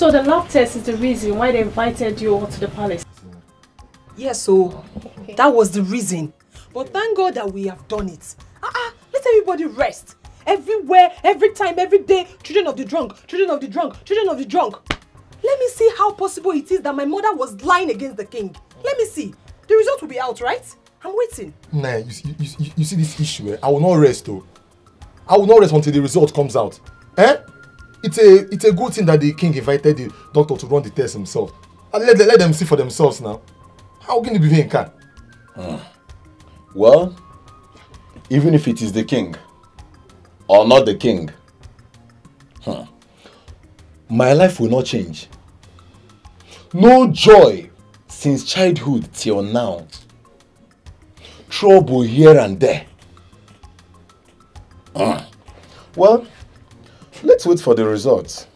So the love test is the reason why they invited you all to the palace? Yes, so that was the reason. But thank God that we have done it. Let everybody rest. Everywhere, every time, every day, children of the drunk, children of the drunk, children of the drunk. Let me see how possible it is that my mother was lying against the king. Let me see. The result will be out, right? I'm waiting. Nah, you see this issue, I will not rest though. I will not rest until the result comes out. It's a good thing that the king invited the doctor to run the test himself. And let them see for themselves now. How can it be in can? Well, even if it is the king or not the king, my life will not change. No joy since childhood till now. Trouble here and there. Well, let's wait for the results.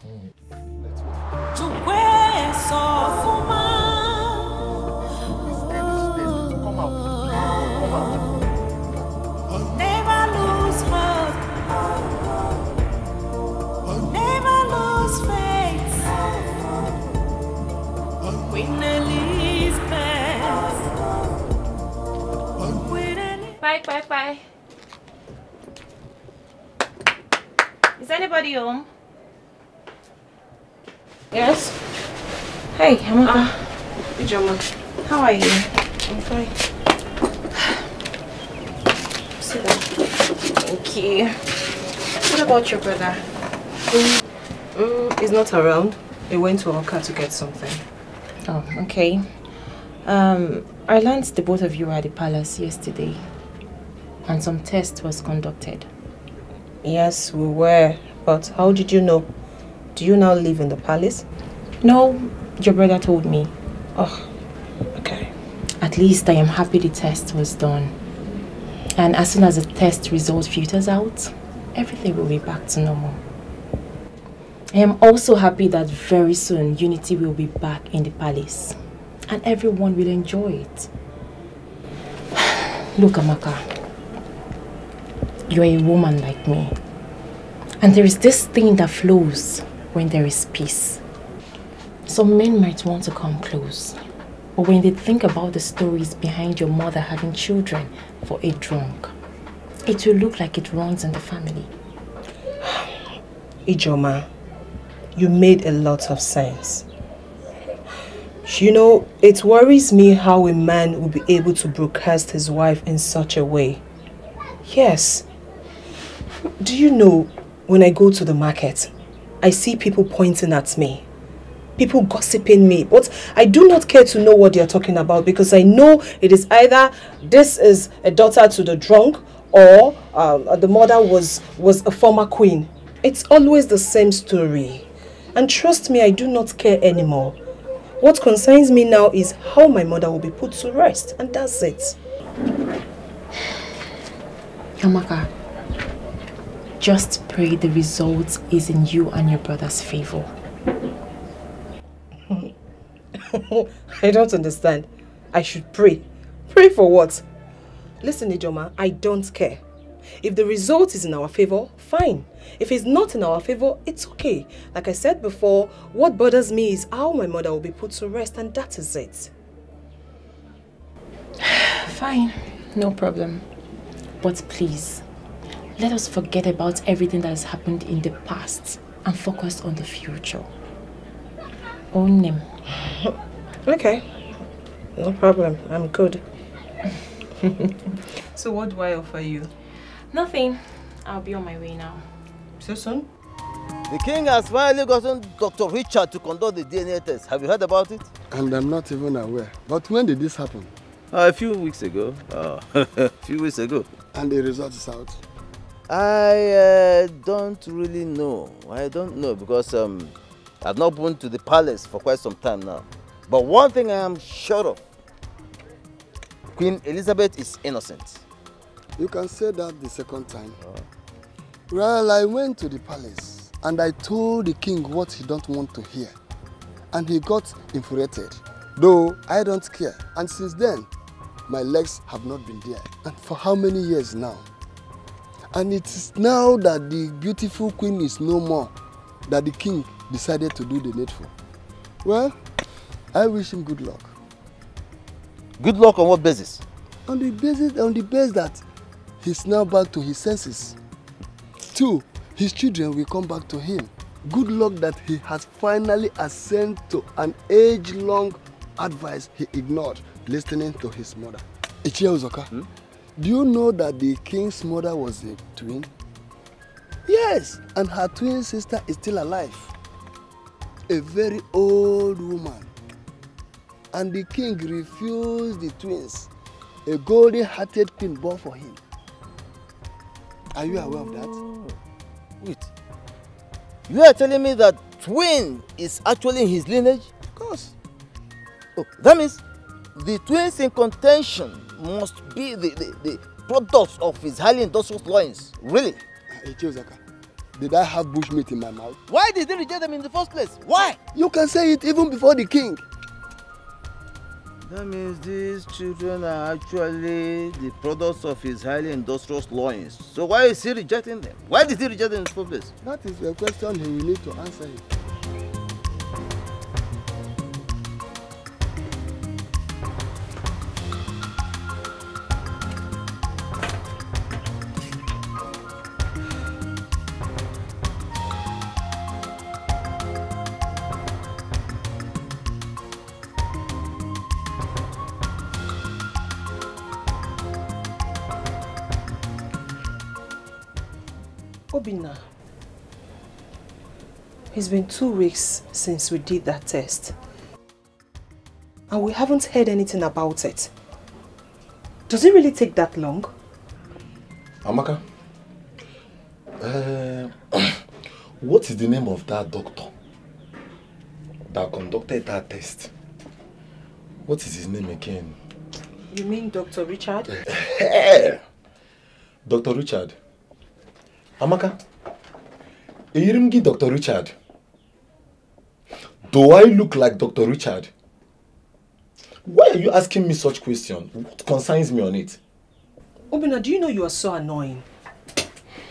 Bye. Is anybody home? Yes? Hey, Amaka. Ijoma. How are you? I'm fine. Sit down. Thank you. What about your brother? He's not around. He went to Oka to get something. Oh, okay. I learned the both of you were at the palace yesterday. And some test was conducted. Yes, we were. But how did you know? Do you now live in the palace? No, your brother told me. Oh, okay. At least I am happy the test was done. And as soon as the test result filters out, everything will be back to normal. I am also happy that very soon unity will be back in the palace. And everyone will enjoy it. Look, Amaka. You're a woman like me. And there is this thing that flows when there is peace. Some men might want to come close. But when they think about the stories behind your mother having children for a drunk, it will look like it runs in the family. Ijoma, you made a lot of sense. You know, it worries me how a man will be able to broadcast his wife in such a way. Yes. Do you know, when I go to the market, I see people pointing at me. People gossiping me. But I do not care to know what they are talking about because I know it is either this is a daughter to the drunk or the mother was a former queen. It's always the same story. And trust me, I do not care anymore. What concerns me now is how my mother will be put to rest. And that's it. Amaka, just pray the result is in you and your brother's favor. I don't understand. I should pray. Pray for what? Listen, Ijoma, I don't care. If the result is in our favor, fine. If it's not in our favor, it's okay. Like I said before, what bothers me is how my mother will be put to rest, and that is it. Fine, no problem. But please, let us forget about everything that has happened in the past and focus on the future. Own him. Okay, no problem. I'm good. So what do I offer you? Nothing. I'll be on my way now. So soon? The king has finally gotten Dr. Richard to conduct the DNA test. Have you heard about it? And I'm not even aware. But when did this happen? A few weeks ago. A few weeks ago. And the result is out? I don't really know. I don't know because I've not been to the palace for quite some time now. But one thing I am sure of, Queen Elizabeth is innocent. You can say that the second time. Well, I went to the palace and I told the king what he don't want to hear. And he got infuriated. Though I don't care. And since then, my legs have not been there. And for how many years now? And it is now that the beautiful queen is no more that the king decided to do the needful. Well, I wish him good luck. Good luck on what basis? On the basis that he's now back to his senses. 2, his children will come back to him. Good luck that he has finally ascended to an age-long advice he ignored, listening to his mother. Ichie Uzoka, do you know that the king's mother was a twin? Yes, and her twin sister is still alive. A very old woman. And the king refused the twins. A golden-hearted queen born for him. Are you aware of that? Wait. You are telling me that twin is actually in his lineage? Of course. Oh, that means the twins in contention must be the products of his highly industrious loins. Really? Ichiozaka, did I have bushmeat in my mouth? Why did they reject them in the first place? Why? You can say it even before the king. That means these children are actually the products of his highly industrious loins. So why is he rejecting them? Why did he reject them in the first place? That is a question he will need to answer it. Obinna, it's been 2 weeks since we did that test. And we haven't heard anything about it. Does it really take that long? Amaka, what is the name of that doctor that conducted that test? What is his name again? You mean Dr. Richard? Dr. Richard. Amaka, Irimgi Dr. Richard. Do I look like Dr. Richard? Why are you asking me such questions? What concerns me on it? Obinna, do you know you are so annoying?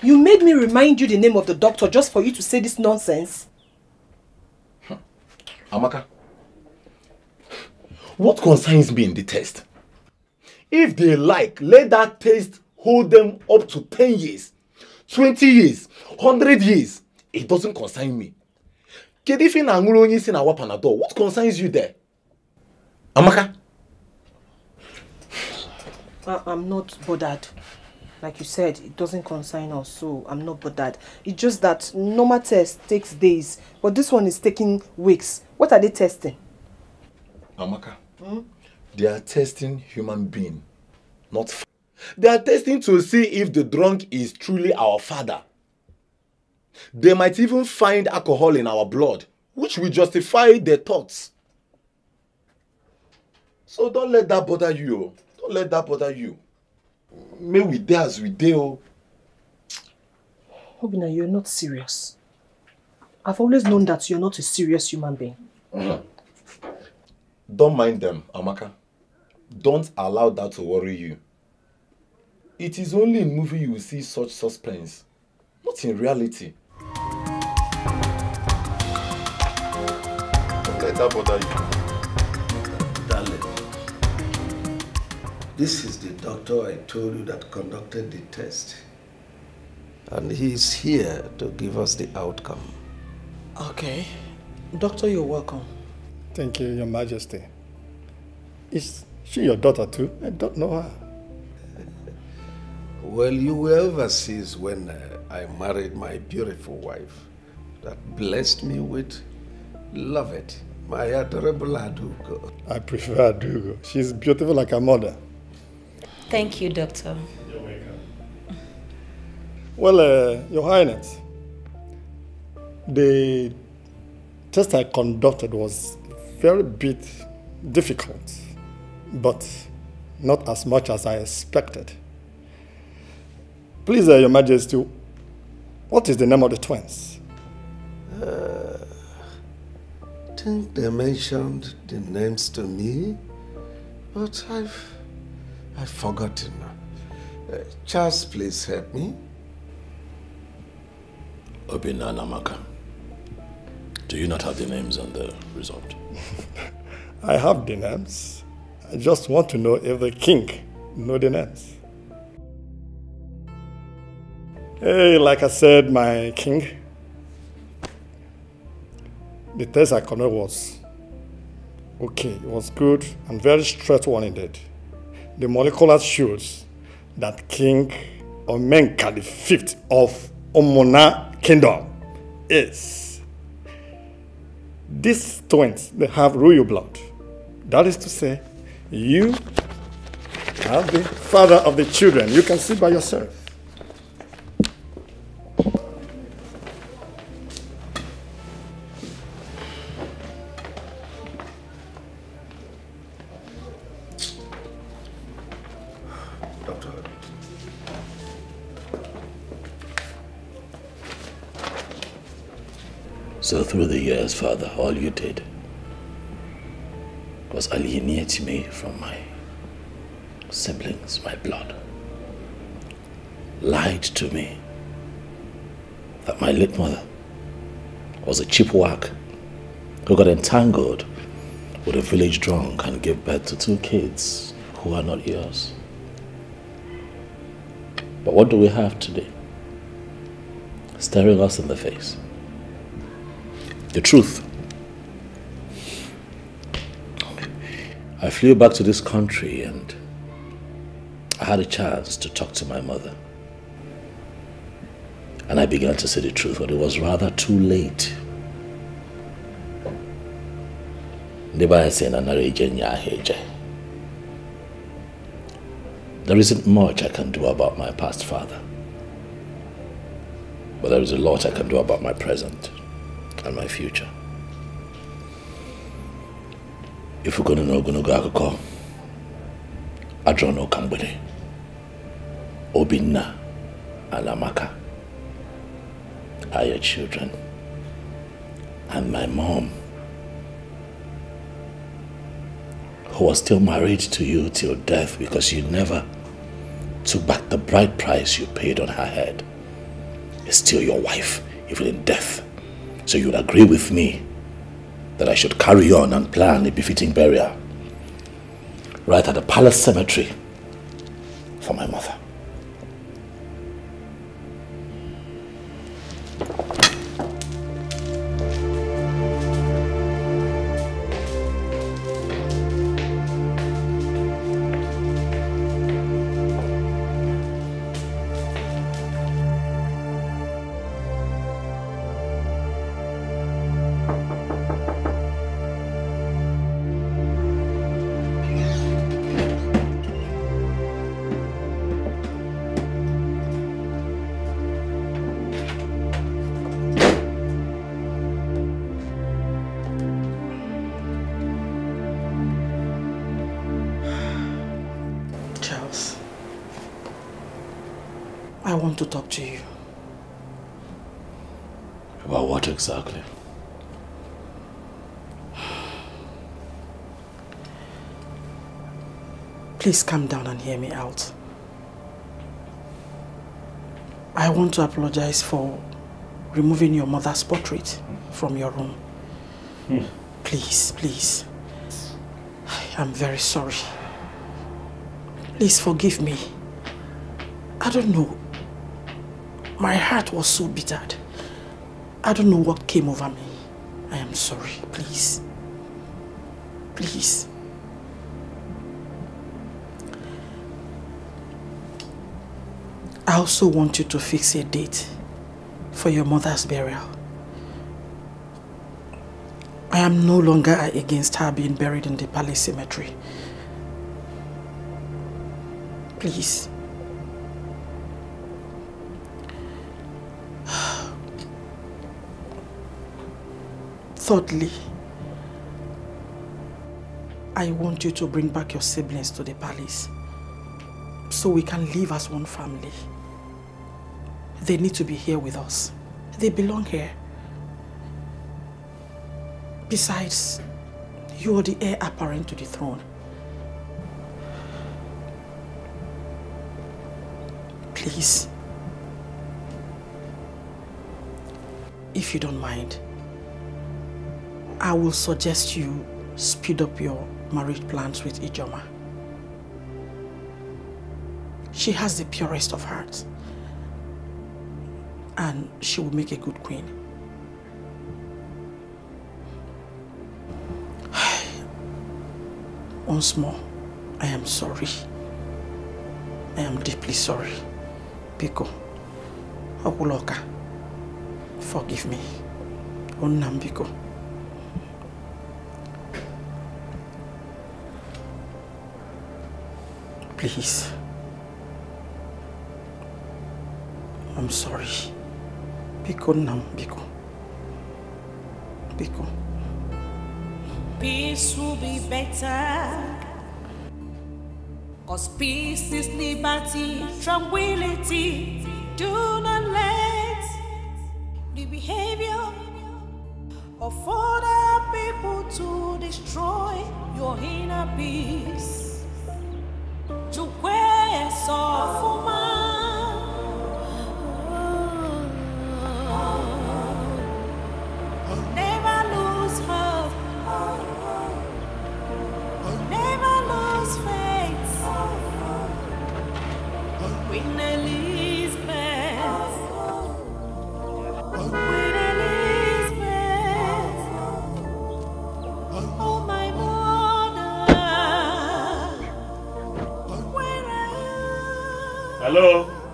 You made me remind you the name of the doctor just for you to say this nonsense. Amaka, what concerns me in the test? If they like, let that test hold them up to 10 years, 20 years, 100 years. It doesn't concern me. What concerns you there? Amaka? I'm not bothered. Like you said, it doesn't concern us, so I'm not bothered. It's just that normal test takes days, but this one is taking weeks. What are they testing? Amaka, they are testing human being, not they are testing to see if the drunk is truly our father. They might even find alcohol in our blood, which will justify their thoughts. So don't let that bother you. Don't let that bother you. May we dare as we dare. Obinna, you're not serious. I've always known that you're not a serious human being. Don't mind them, Amaka. Don't allow that to worry you. It is only in movie you will see such suspense, not in reality. Don't let that bother you. Darling, this is the doctor I told you that conducted the test. And he's here to give us the outcome. Okay. Doctor, you're welcome. Thank you, Your Majesty. Is she your daughter too? I don't know her. Well, you were overseas when I married my beautiful wife that blessed me with Lovett, my adorable Adugo. I prefer Adugo. She's beautiful like her mother. Thank you, Doctor. You're welcome. Well, Your Highness, the test I conducted was very bit difficult, but not as much as I expected. Please, Your Majesty, what is the name of the twins? I think they mentioned the names to me, but I've forgotten. Charles, please help me. Obinna and Amaka, Do you not have the names on the result? I have the names. I just want to know if the king know the names. Hey, like I said, my king, the test I conducted was okay. It was good and very straight one indeed. The molecular shows that King Omenka V of Omona Kingdom is. These twins, they have royal blood. That is to say, you are the father of the children. You can see by yourself. So through the years, Father, all you did was alienate me from my siblings, my blood. Lied to me that my late mother was a cheap whack who got entangled with a village drunk and gave birth to 2 kids who are not yours. But what do we have today? Staring us in the face. The truth. I flew back to this country and I had a chance to talk to my mother. And I began to say the truth, but it was rather too late. There isn't much I can do about my past father. But there is a lot I can do about my present and my future. If we're gonna know akụkọ, Adrono Kambele, Obinna, and Amaka are your children, and my mom, who was still married to you till death because you never took back the bride price you paid on her head, is still your wife, even in death. So you would agree with me that I should carry on and plan a befitting burial right at the palace cemetery for my mother. I want to talk to you. About what exactly? Please calm down and hear me out. I want to apologize for removing your mother's portrait from your room. Please, please. I'm very sorry. Please forgive me. I don't know. My heart was so bittered. I don't know what came over me. I am sorry. Please. Please. I also want you to fix a date for your mother's burial. I am no longer against her being buried in the palace cemetery. Please. Thirdly, I want you to bring back your siblings to the palace so we can live as one family. They need to be here with us. They belong here. Besides, you are the heir apparent to the throne. Please, if you don't mind, I will suggest you speed up your marriage plans with Ijoma. She has the purest of hearts, and she will make a good queen. Once more, I am sorry. I am deeply sorry. Biko, Okuloka, forgive me. Onnam Biko. Please. I'm sorry. Biko Nam Biko. Biko. Peace will be better. 'Cause peace is liberty, tranquility. Do not let the behavior of other people to destroy your inner peace. To where so never lose hope. Never lose faith. Queen Elizabeth. Queen Elizabeth. Oh my mother. Where are you? Hello,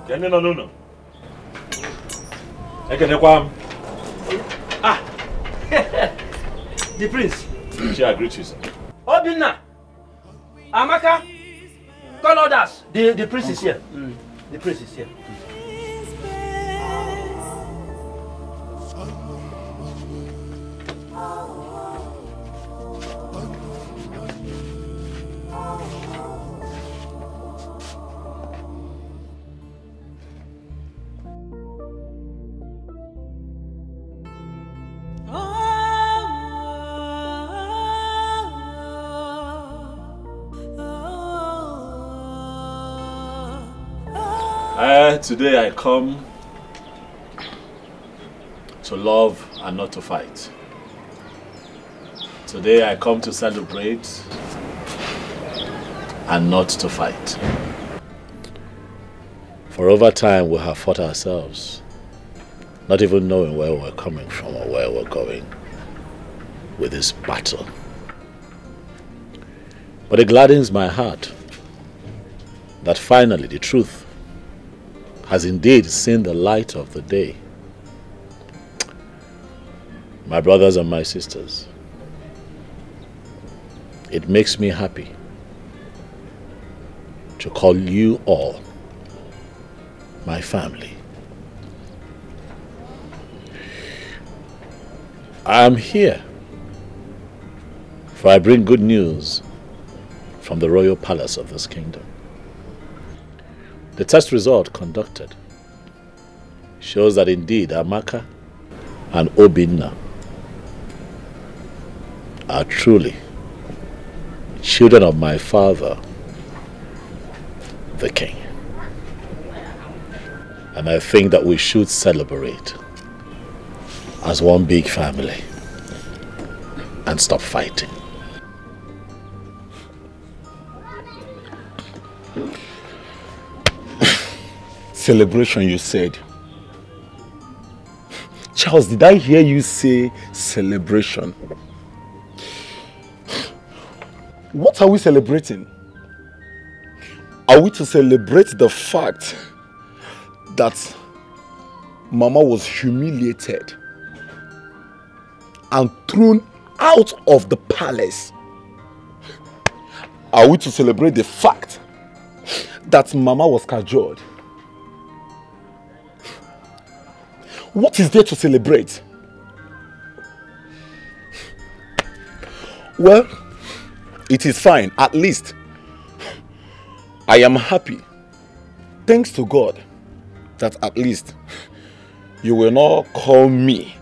can you no? I can help. Ah, the prince. She agreed to you, sir. Obinna, Amaka, call others. The prince is here. The prince is here. Today I come to love and not to fight. Today I come to celebrate and not to fight. For over time we have fought ourselves, not even knowing where we're coming from or where we're going with this battle. But it gladdens my heart that finally the truth has indeed seen the light of the day. My brothers and my sisters, it makes me happy to call you all my family. I am here, for I bring good news from the royal palace of this kingdom. The test result conducted shows that indeed Amaka and Obinna are truly children of my father, the king. And I think that we should celebrate as one big family and stop fighting. Celebration, you said. Charles, did I hear you say celebration? What are we celebrating? Are we to celebrate the fact that Mama was humiliated and thrown out of the palace? Are we to celebrate the fact that Mama was cajoled? What is there to celebrate? Well, it is fine. At least I am happy. Thanks to God that at least you will not call me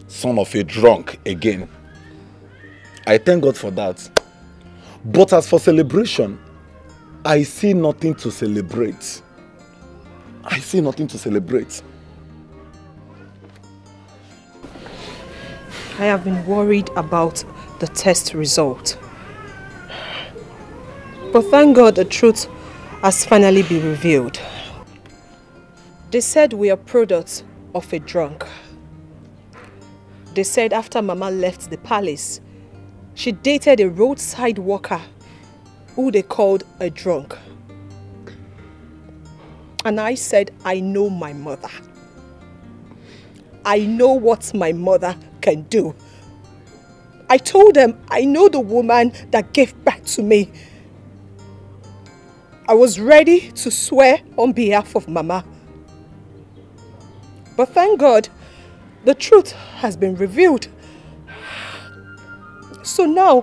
son of a drunk again. I thank God for that. But as for celebration, I see nothing to celebrate. I see nothing to celebrate. I have been worried about the test result. But thank God the truth has finally been revealed. They said we are products of a drunk. They said after Mama left the palace, she dated a roadside worker who they called a drunk. And I said, I know my mother. I know what my mother can do. I told them I know the woman that gave birth to me. I was ready to swear on behalf of Mama. But thank God, the truth has been revealed. So now,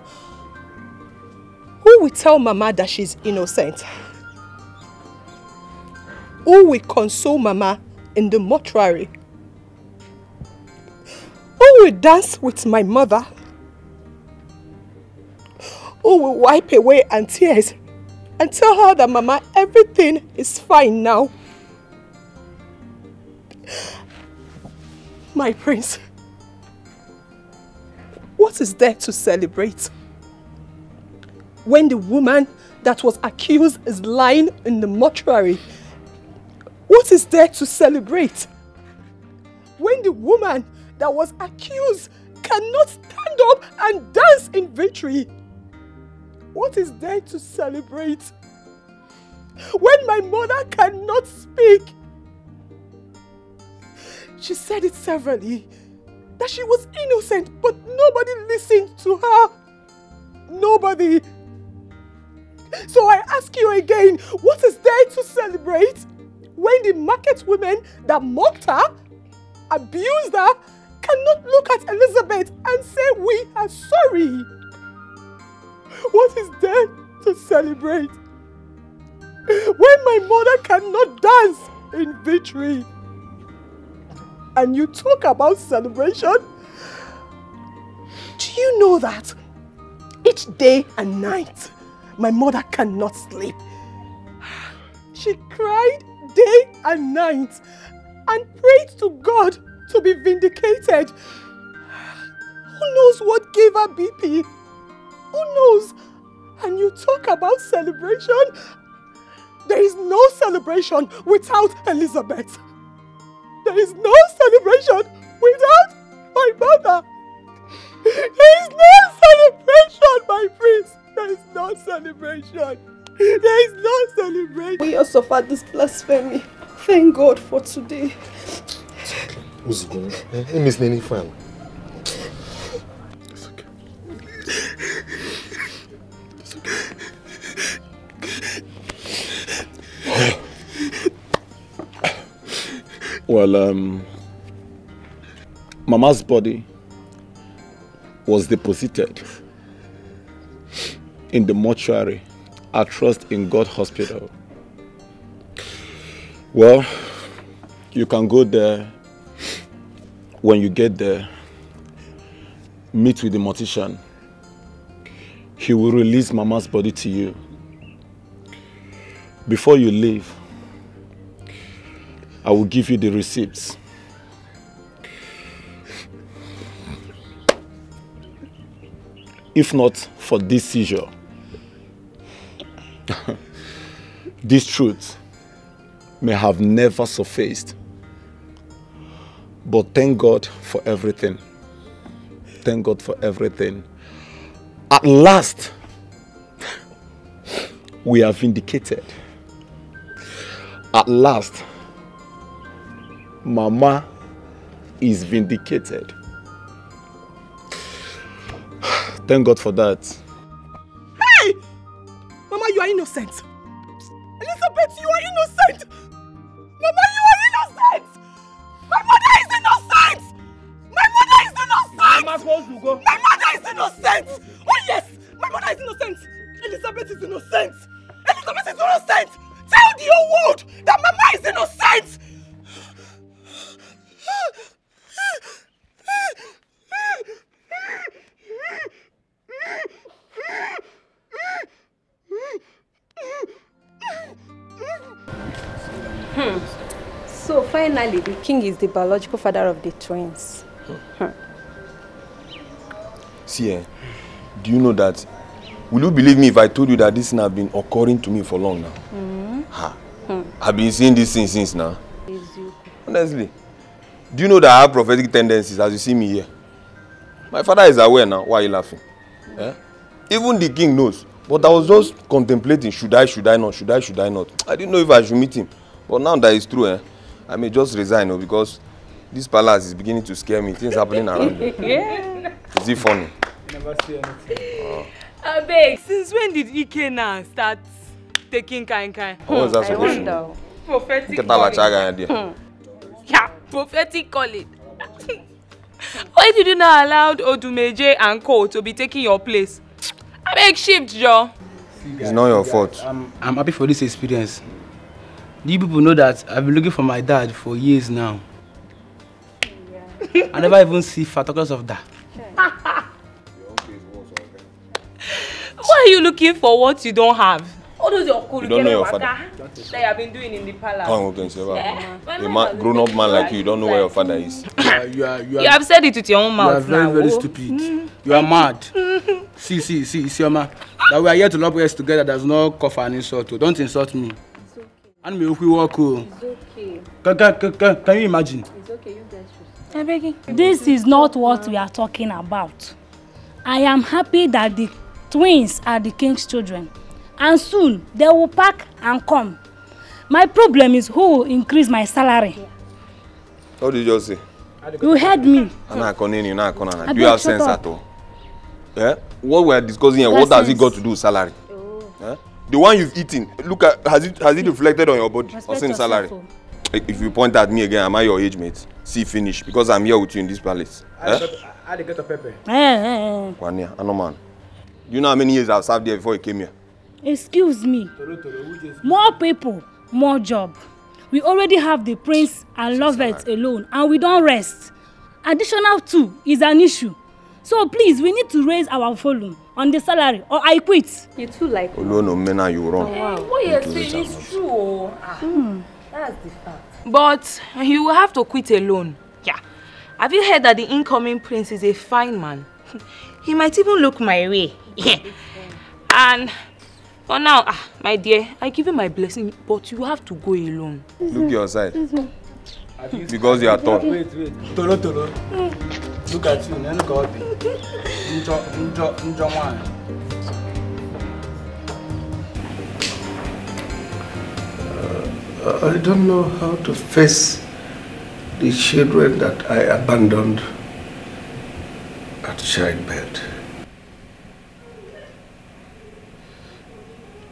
who will tell Mama that she's innocent? Who will console Mama in the mortuary? Who will dance with my mother? Who will wipe away her tears and tell her that Mama, everything is fine now? My prince, what is there to celebrate? When the woman that was accused is lying in the mortuary, what is there to celebrate? When the woman that was accused cannot stand up and dance in victory, what is there to celebrate? When my mother cannot speak, she said it severally, that she was innocent, but nobody listened to her. Nobody. So I ask you again, what is there to celebrate? When the market women that mocked her, abused her, cannot look at Elizabeth and say, we are sorry. What is there to celebrate? When my mother cannot dance in victory, and you talk about celebration, do you know that each day and night, my mother cannot sleep? She cried day and night and prayed to God to be vindicated. Who knows what gave her BP? Who knows? And you talk about celebration? There is no celebration without Elizabeth. There is no celebration without my mother. There is no celebration, my prince. There is no celebration. There is no celebration. We have suffered this blasphemy. Thank God for today. Who's going? Miss Nene fan. It's okay. It's okay. Well, Mama's body was deposited in the mortuary at Trust in God Hospital. Well, you can go there. When you get there, meet with the mortician. He will release Mama's body to you. Before you leave, I will give you the receipts. If not for this seizure, this truth may have never surfaced. But thank God for everything. Thank God for everything. At last, we are vindicated. At last, Mama is vindicated. Thank God for that. Hey! Mama, you are innocent. Elizabeth, you are innocent. Mama, you are innocent. My mother is innocent. My mother is innocent. Mama, supposed to go. My mother is innocent. Oh yes, my mother is innocent. Elizabeth is innocent. Elizabeth is innocent. Tell the whole world that Mama is innocent. So finally, the king is the biological father of the twins. See, do you know that? Will you believe me if I told you that this thing has been occurring to me for long now? Ha. I've been seeing this thing since now. Honestly. Do you know that I have prophetic tendencies as you see me here? My father is aware now. Why are you laughing? Even the king knows. But I was just contemplating, should I not? I didn't know if I should meet him. But now that it's true, I may just resign because this palace is beginning to scare me. Things happening around me. Is it funny? Never see anything. Beg, since when did Ike now start taking kind? What was that supposed to do? Prophetic calling. Yeah, prophetic calling. Why did you not allow Odumeje and Co to be taking your place? I beg shift, Joe. It's not your fault. I'm happy for this experience. Do you people know that I've been looking for my dad for years now? I never even see photographs of that. Why are you looking for what you don't have? All those you don't know your father. That you have been doing in the palace. A grown-up man like you don't know where your father is. You have said it with your own mouth. You are very stupid. You are mad. See, your man. That we are here to love us together does not cover an insult. Don't insult me. It's okay. And me if we walk. It's okay. Can you imagine? It's okay, you guys should. This is not what we are talking about. I am happy that the twins are the king's children. And soon they will pack and come. My problem is who will increase my salary. What did you just say? You heard me. Do you have sense at all? What we are discussing here, what has it got to do with salary? The one you've eaten, look at, has it reflected on your body or same salary? If you point at me again, am I your age mate? See, finish, because I'm here with you in this palace. I get a pepper. Kwania, I know man. Do you know how many years I've served there before you came here? Excuse me. More people, more job. We already have the prince and lovers alone, and we don't rest. Additional 2 is an issue. So please, we need to raise our volume on the salary, or I quit. You too like. No, Mena, you wrong. What you're saying is true. That's the fact. But you will have to quit alone. Yeah. Have you heard that the incoming prince is a fine man? He might even look my way. Yeah. And for now, my dear, I give you my blessing, but you have to go alone. Look your side. Because you are tall. Wait. Tolo. Look at you. I don't know how to face the children that I abandoned at childbirth.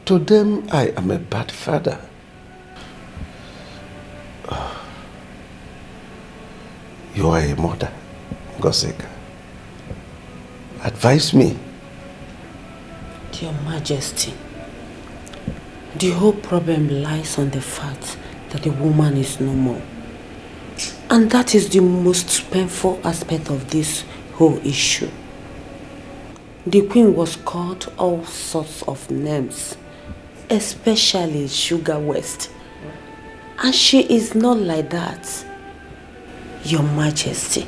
To them, I am a bad father. You are a mother, Goseka. Advise me. Your Majesty, the whole problem lies on the fact that the woman is no more. And that is the most painful aspect of this whole issue. The queen was called all sorts of names, especially Sugar West. And she is not like that. Your Majesty,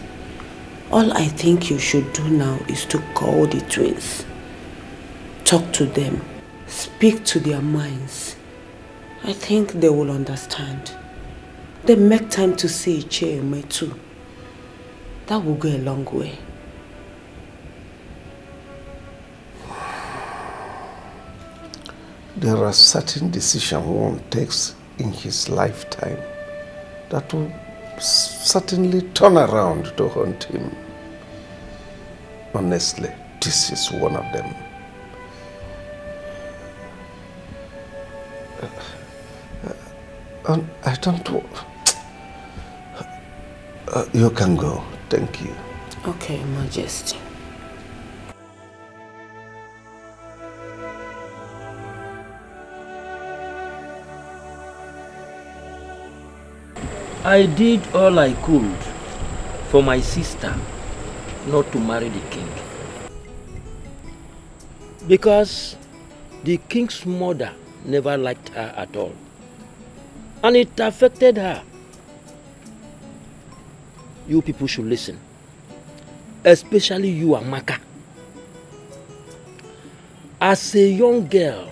all I think you should do now is to call the twins. Talk to them. Speak to their minds. I think they will understand. They make time to say Cheme too. That will go a long way. There are certain decisions one takes in his lifetime that will certainly turn around to haunt him. Honestly, this is one of them. I don't know. You can go. Thank you. Okay, Majesty. I did all I could for my sister not to marry the king. Because the king's mother never liked her at all. And it affected her. You people should listen. Especially you, Amaka. as a young girl,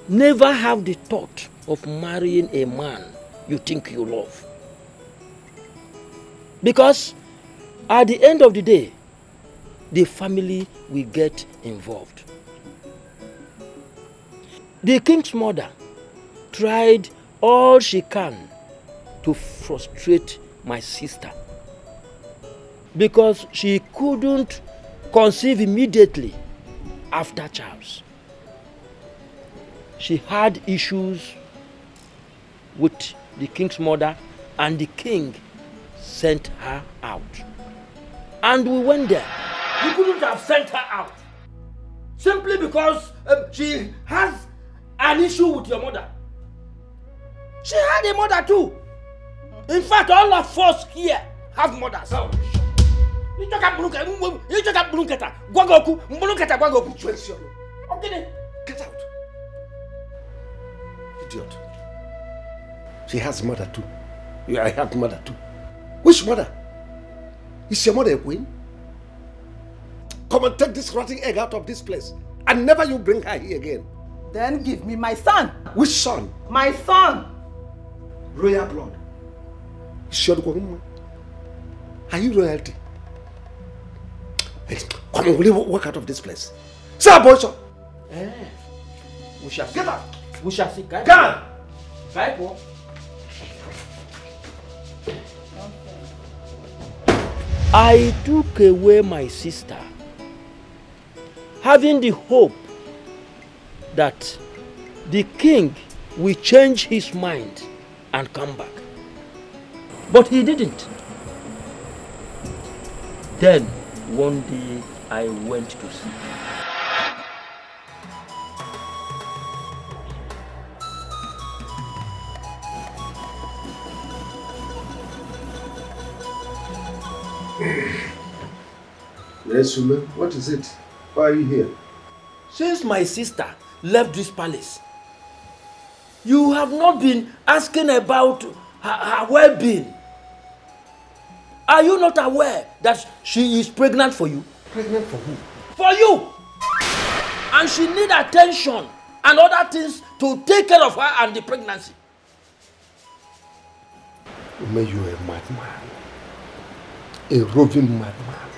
never have the thought of marrying a man you think you love. Because at the end of the day, the family will get involved. The king's mother tried all she can to frustrate my sister because she couldn't conceive immediately after Charles. She had issues with the king's mother, and the king sent her out. And we went there. You couldn't have sent her out simply because she has an issue with your mother. She had a mother too. In fact, all of us here have mothers. You talk about Get out. Idiot. She has a mother too. I have mother too. Which mother? Is your mother a queen? Come and take this rotting egg out of this place. And never you bring her here again. Then give me my son. Which son? My son. Royal blood. Are you royalty? Come on, will you walk out of this place? Sir, boy, sir. We shall see. Get out. We shall see. Get out. I took away my sister, having the hope that the king will change his mind and come back. But he didn't. Then, one day, I went to see. Yes, woman. What is it? Why are you here? Since my sister left this palace, you have not been asking about her well-being. Are you not aware that she is pregnant for you? Pregnant for who? For you! And she needs attention and other things to take care of her and the pregnancy. Woman, you are a madman. A roving madman.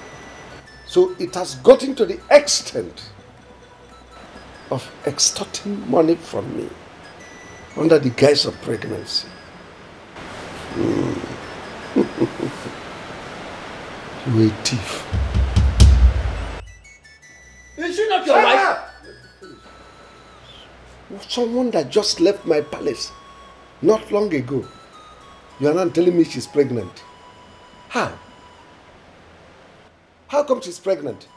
So it has gotten to the extent of extorting money from me under the guise of pregnancy. You're a thief. Is she not your wife? Someone that just left my palace not long ago. You are not telling me she's pregnant. How? How come she's pregnant?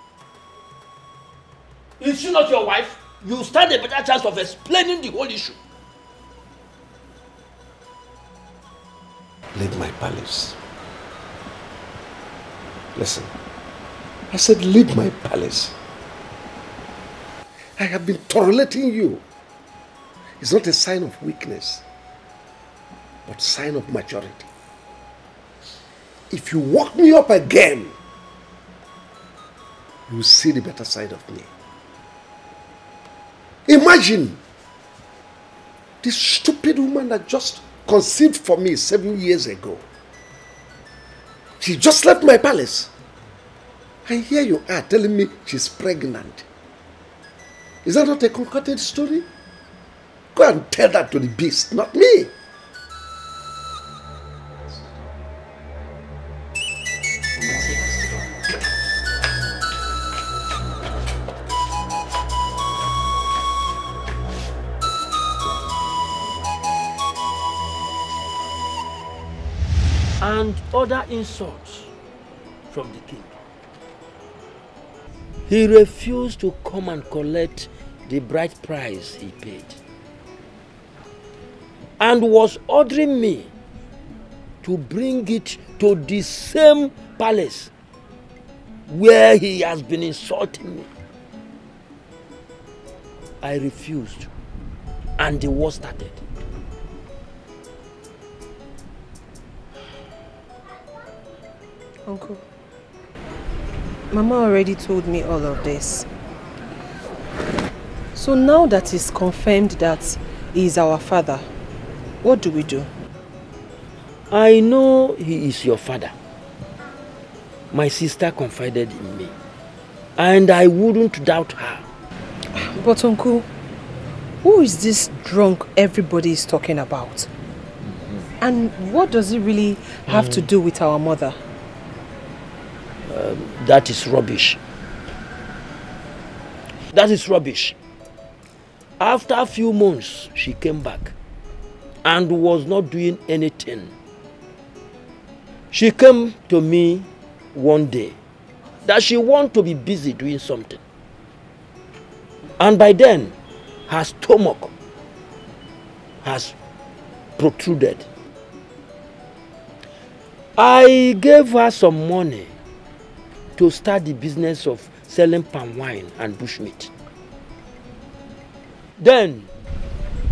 Is she not your wife? You stand a better chance of explaining the whole issue. Leave my palace. Listen, I said leave my palace. I have been tolerating you. It's not a sign of weakness, but sign of maturity. If you walk me up again, you will see the better side of me. Imagine this stupid woman that just conceived for me 7 years ago. She just left my palace. And here you are telling me she's pregnant. Is that not a concocted story? Go and tell that to the beast, not me. And other insults from the king. He refused to come and collect the bride price he paid, and was ordering me to bring it to the same palace where he has been insulting me. I refused, and the war started. Uncle, Mama already told me all of this. So now that it's confirmed that he is our father, what do we do? I know he is your father. My sister confided in me. And I wouldn't doubt her. But uncle, who is this drunk everybody is talking about? And what does it really have to do with our mother? That is rubbish. That is rubbish. After a few months, she came back and was not doing anything. She came to me one day that she wanted to be busy doing something. And by then, her stomach has protruded. I gave her some money to start the business of selling palm wine and bushmeat. Then,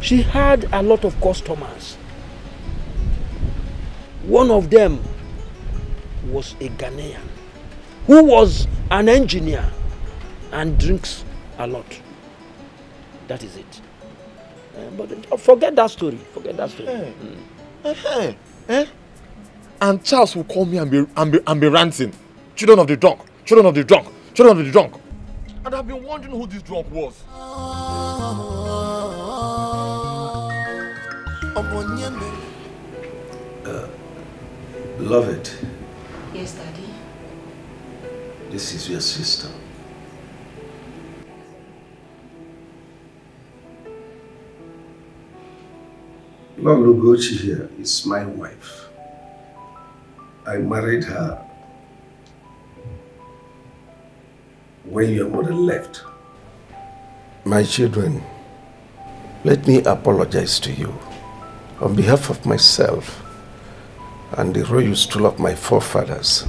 she had a lot of customers. One of them was a Ghanaian who was an engineer and drinks a lot. That is it. But forget that story. Forget that story. And Charles will call me and be ranting. Children of the drunk, children of the drunk, children of the drunk. And I've been wondering who this drunk was. Beloved. Yes, Daddy. This is your sister. Lolo Gochi here is my wife. I married her when your mother left. My children, let me apologize to you on behalf of myself and the royal stool of my forefathers.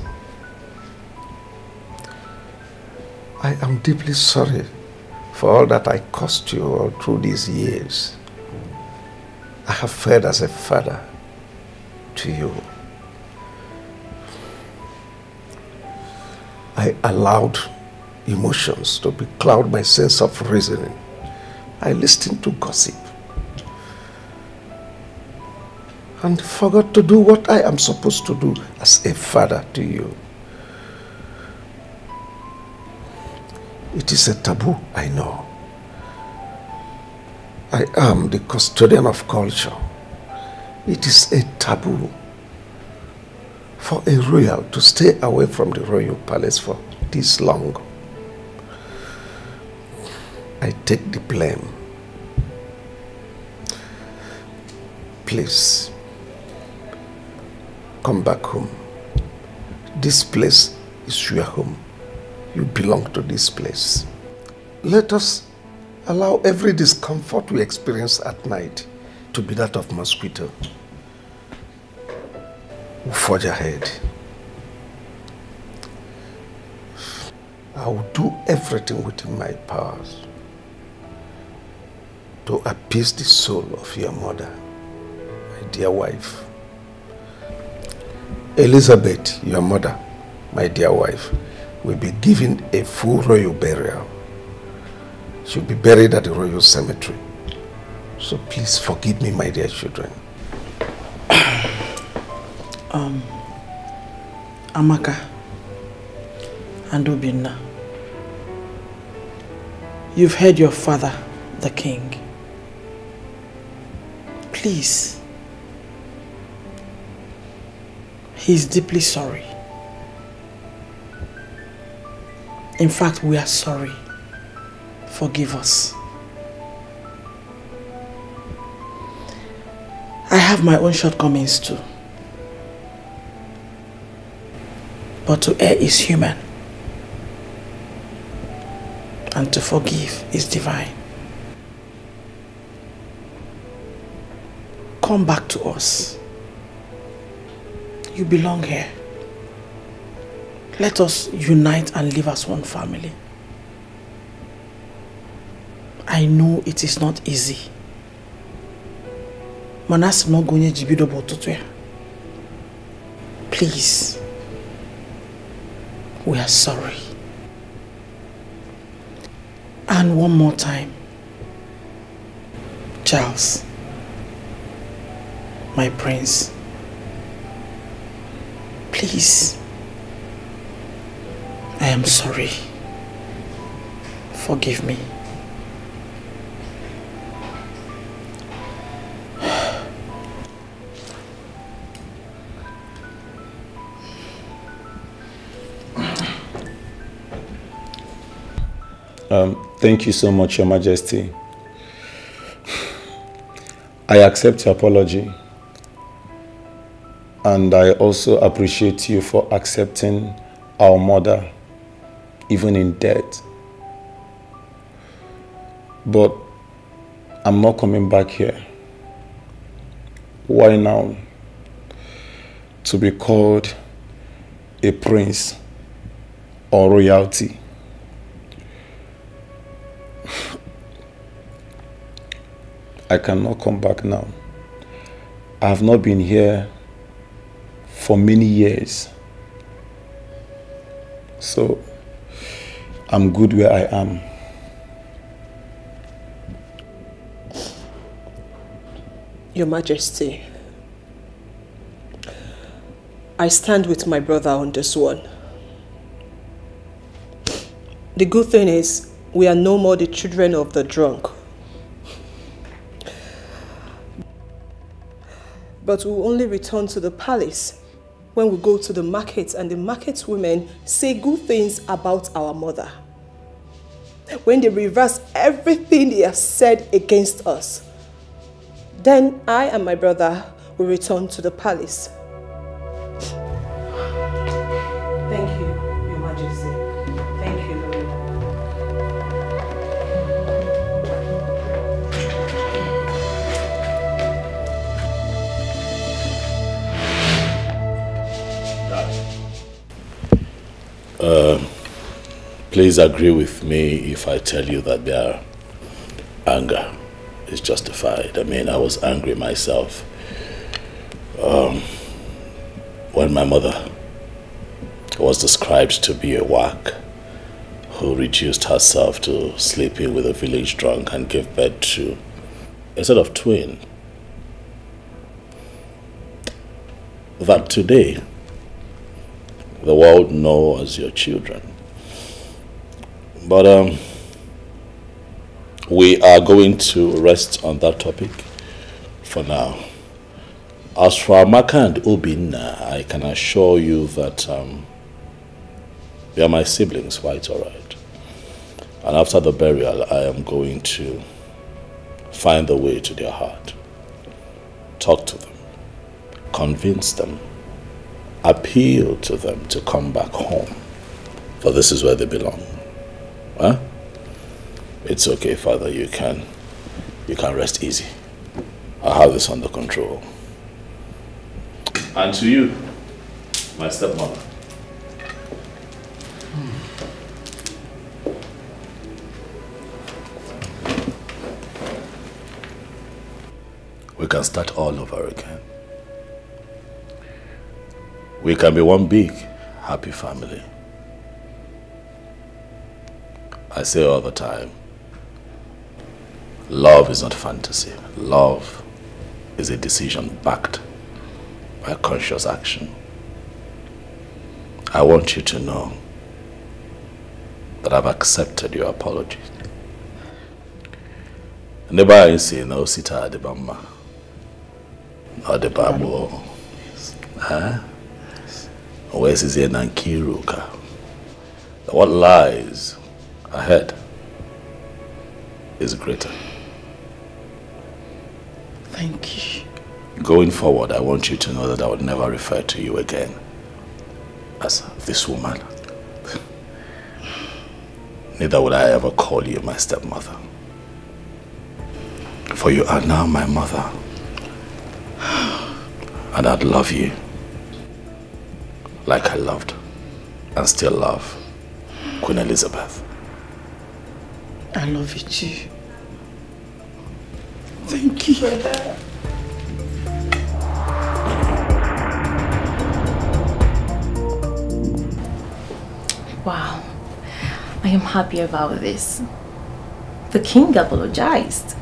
I am deeply sorry for all that I caused you all through these years. I have fared as a father to you. I allowed emotions to becloud my sense of reasoning. I listened to gossip and forgot to do what I am supposed to do as a father to you. It is a taboo, I know. I am the custodian of culture. It is a taboo for a royal to stay away from the royal palace for this long. I take the blame. Please, come back home. This place is your home. You belong to this place. Let us allow every discomfort we experience at night to be that of mosquito. We'll forge ahead. I will do everything within my powers to appease the soul of your mother, my dear wife. Elizabeth, your mother, my dear wife, will be given a full royal burial. She'll be buried at the royal cemetery. So please forgive me, my dear children. Amaka and Obinna, you've heard your father, the king. Please, he's deeply sorry. In fact, we are sorry. Forgive us. I have my own shortcomings too. But to err is human. And to forgive is divine. Come back to us. You belong here. Let us unite and live as one family. I know it is not easy. Please, we are sorry. And one more time, Charles, my prince, please, I am sorry. Forgive me. Thank you so much, Your Majesty. I accept your apology. And I also appreciate you for accepting our mother, even in death. But I'm not coming back here. Why now? To be called a prince or royalty. I cannot come back now. I have not been here for many years. So, I'm good where I am. Your Majesty, I stand with my brother on this one. The good thing is, we are no more the children of the drunk. But we'll only return to the palace when we go to the market and the market women say good things about our mother. When they reverse everything they have said against us, then I and my brother will return to the palace. Thank you, Your Majesty. Thank you, Lord. Please agree with me if I tell you that their anger is justified. I mean, I was angry myself when my mother was described to be a whack who reduced herself to sleeping with a village drunk and gave birth to a sort of twin. That today the world knows as your children. But we are going to rest on that topic for now. As for Amaka and Obinna, I can assure you that they are my siblings, quite all right. And after the burial, I am going to find the way to their heart. Talk to them. Convince them. Appeal to them to come back home. For this is where they belong. Huh? It's okay, Father. You can rest easy. I have this under control. And to you, my stepmother. We can start all over again. We can be one big, happy family. I say all the time, love is not fantasy. Love is a decision backed by conscious action. I want you to know that I've accepted your apology. Never I say no sita de bamba. No de babo. Huh? Where's his Nankiruka? What lies ahead is greater. Thank you. Going forward, I want you to know that I would never refer to you again as this woman. Neither would I ever call you my stepmother. For you are now my mother. And I'd love you like I loved and still love Queen Elizabeth. I love you too. Thank you. Wow, I am happy about this. The king apologized.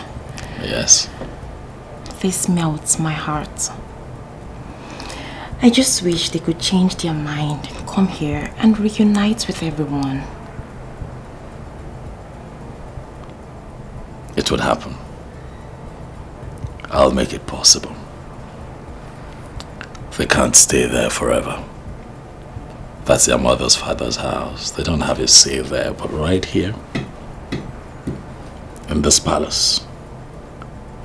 Yes. This melts my heart. I just wish they could change their mind, come here and reunite with everyone. It would happen. I'll make it possible. They can't stay there forever. That's their mother's father's house. They don't have a say there, but right here, in this palace,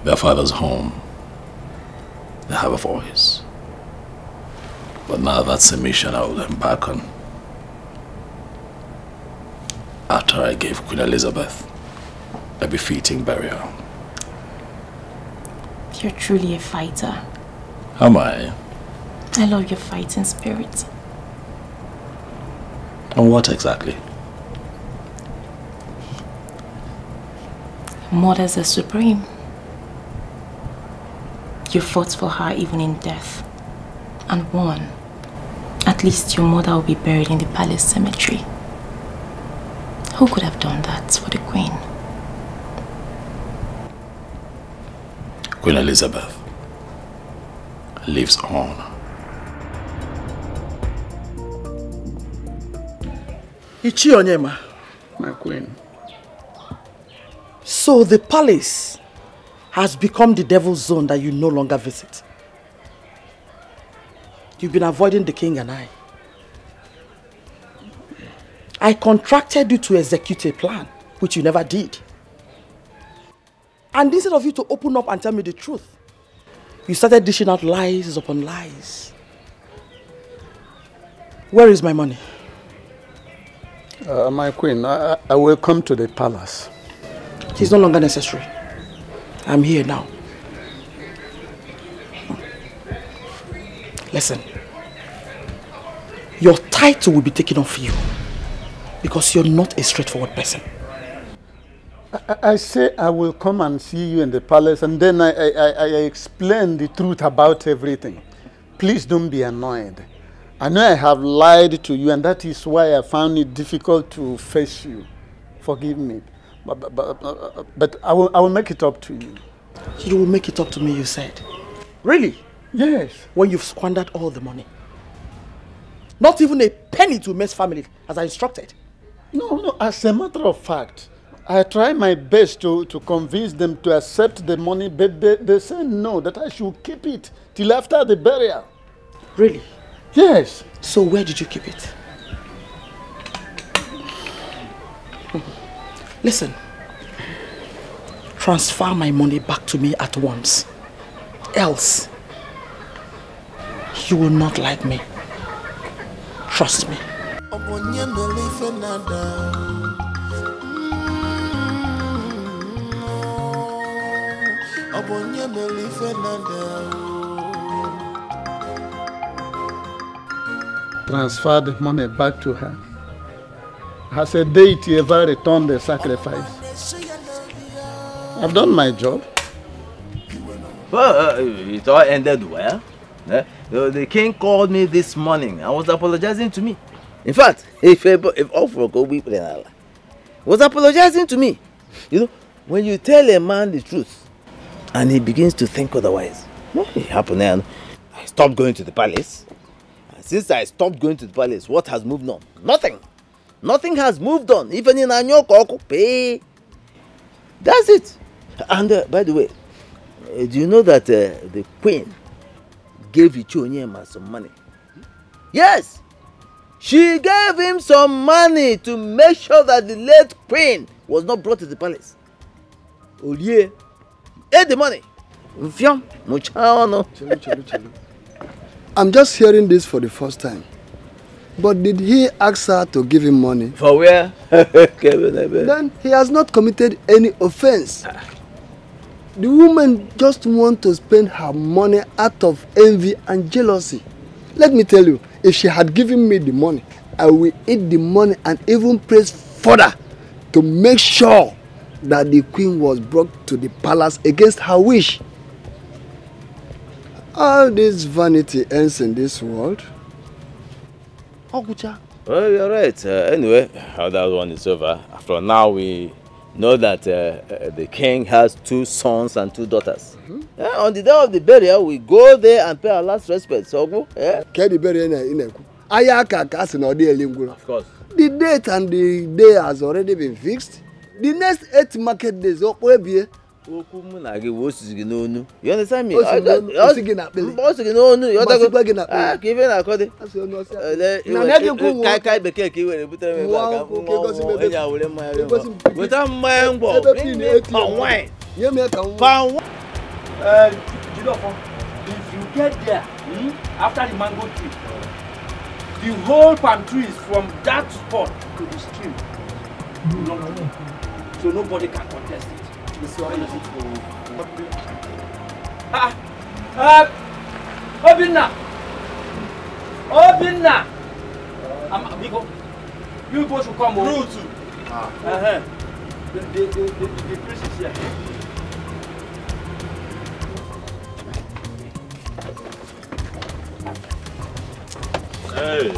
their father's home, they have a voice. But now that's a mission I will embark on. After I gave Queen Elizabeth a befitting burial. You're truly a fighter. Am I? I love your fighting spirit. And what exactly? Mothers are supreme. You fought for her even in death. And won. At least your mother will be buried in the palace cemetery. Who could have done that for the Queen? Queen Elizabeth lives on. Ichi Onyema, my queen. So the palace has become the devil's zone that you no longer visit. You've been avoiding the king and I. I contracted you to execute a plan, which you never did. And instead of you to open up and tell me the truth, you started dishing out lies upon lies. Where is my money? My queen, I will come to the palace. It's no longer necessary. I'm here now. Listen. Your title will be taken off you because you're not a straightforward person. I say I will come and see you in the palace, and then I explain the truth about everything. Please don't be annoyed. I know I have lied to you, and that is why I found it difficult to face you. Forgive me. But I will make it up to you. You will make it up to me, you said? Really? Yes. When you've squandered all the money. Not even a penny to Mess family, as I instructed. No, as a matter of fact, I try my best to convince them to accept the money, but they say no, that I should keep it till after the burial. Really? Yes. So where did you keep it? Listen, transfer my money back to me at once. Else, you will not like me. Trust me. Transfer the money back to her. Has a deity ever returned the sacrifice? I've done my job. Well, it all ended well. The king called me this morning and was apologizing to me. In fact, if Ofroko was apologizing to me. You know, when you tell a man the truth and he begins to think otherwise, it happened and I stopped going to the palace. And since I stopped going to the palace, what has moved on? Nothing. Nothing has moved on. Even in Anyoko, pay. That's it. And by the way, do you know that the queen gave Ichonyema some money? Yes! She gave him some money to make sure that the late queen was not brought to the palace. Olie ate the money. I'm just hearing this for the first time. But did he ask her to give him money? For where? Then he has not committed any offense. The woman just wants to spend her money out of envy and jealousy. Let me tell you, if she had given me the money, I will eat the money and even press further to make sure that the queen was brought to the palace against her wish. All this vanity ends in this world. Well, you're right. Anyway, how that one is over. After now, we know that the king has 2 sons and 2 daughters. On the day of the burial, we go there and pay our last respect. So go. The burial of course. The date and the day has already been fixed. The next 8 market days, you understand me? If you get there after the mango tree, the whole palm trees from that spot to the stream belong to me. So nobody can contest it. Obinna! You both should come over. The priest is here. Hey.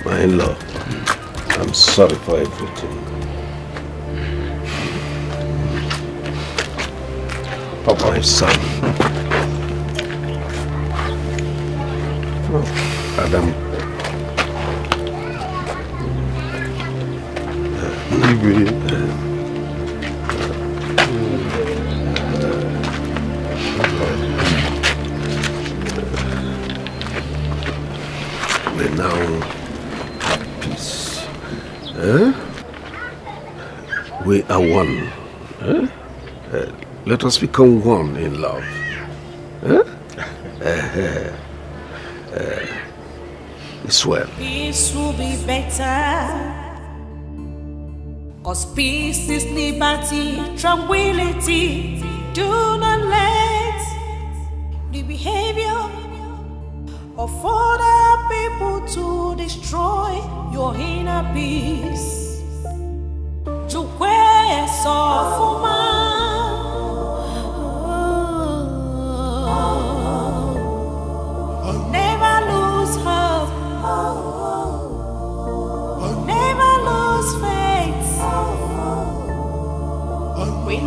My in-law, I'm sorry for everything. Papa, my son. Adam. But now, peace. We are one. Let us become one in love. It's well. Peace will be better. Cause peace is liberty, tranquility. Do not let the behavior of other people to destroy your inner peace. To where never lose hope. Never lose faith. When